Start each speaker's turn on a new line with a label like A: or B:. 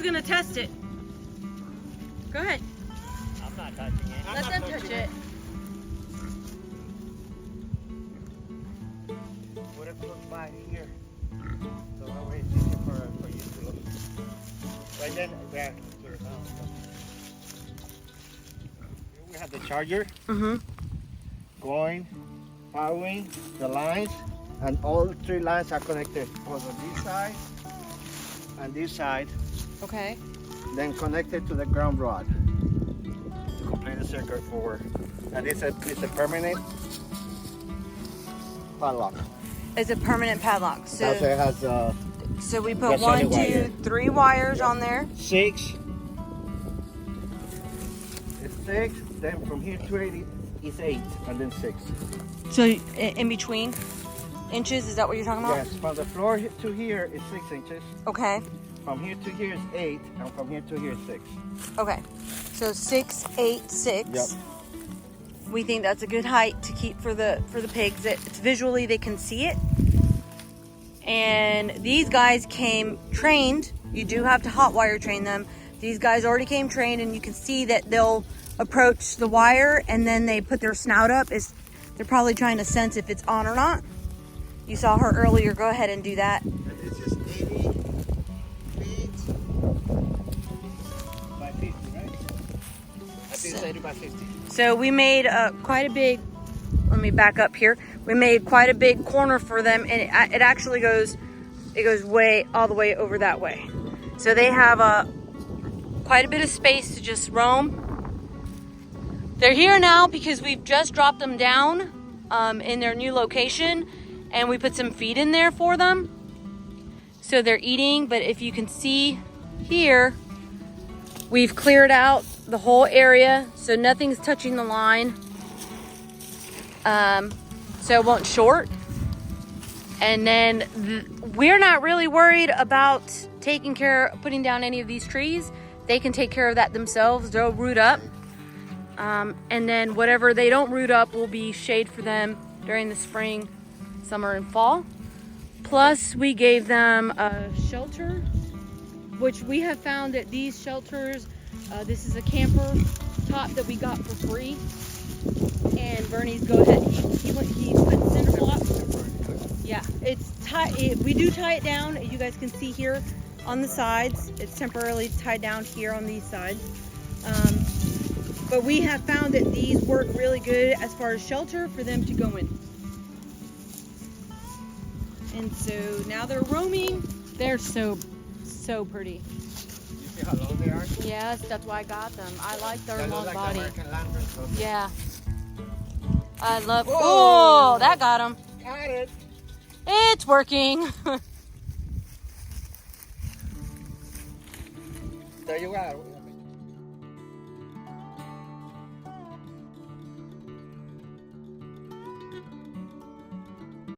A: who's gonna test it. Go ahead.
B: I'm not touching it.
A: Let them touch it.
B: What if look by here? So that way it's easier for you to look. Right then, there. We have the charger going, powering the lines, and all 3 lines are connected both on this side and this side.
A: Okay.
B: Then connected to the ground rod to complete the circuit forward. And it's a permanent padlock.
A: It's a permanent padlock. So
B: Also it has
A: so we put
B: that's
A: 1,
B: only
A: 2,
B: wire.
A: 3 wires on there.
B: 6. It's 6. Then from here to 80 is 8, and then 6.
A: So in between inches, is that what you're talking about?
B: Yes. From the floor to here is 6 inches.
A: Okay.
B: From here to here is 8, and from here to here is 6.
A: Okay. So 6, 8, 6.
B: Yep.
A: We think that's a good height to keep for the pigs. It's visually they can see it. And these guys came trained. You do have to hot wire train them. These guys already came trained, and you can see that they'll approach the wire and then they put their snout up. They're probably trying to sense if it's on or not. You saw her earlier. Go ahead and do that.
B: It's just 80 feet by 50, right? I think it's 80 by 50.
A: So we made quite a big, let me back up here. We made quite a big corner for them, and it actually goes way, all the way over that way. So they have quite a bit of space to just roam. They're here now because we've just dropped them down in their new location, and we put some feed in there for them. So they're eating, but if you can see here, we've cleared out the whole area, so nothing's touching the line. So it won't short. And then we're not really worried about putting down any of these trees. They can take care of that themselves. They'll root up. And then whatever they don't root up will be shade for them during the spring, summer, and fall. Plus, we gave them a shelter, which we have found that these shelters, this is a camper top that we got for free. And Bernie's, go ahead, he put cinder blocks. Yeah, it's tight. We do tie it down. You guys can see here on the sides. It's temporarily tied down here on these sides. But we have found that these work really good as far as shelter for them to go in. And so now they're roaming. They're so pretty.
B: You see how long they are?
A: Yes, that's why I got them. I like their
B: They
A: long
B: look like
A: body.
B: American Lantern, so they-
A: Yeah. I love.
B: Whoa.
A: Oh, that got him.
B: Got it.
A: It's working.
B: There you are.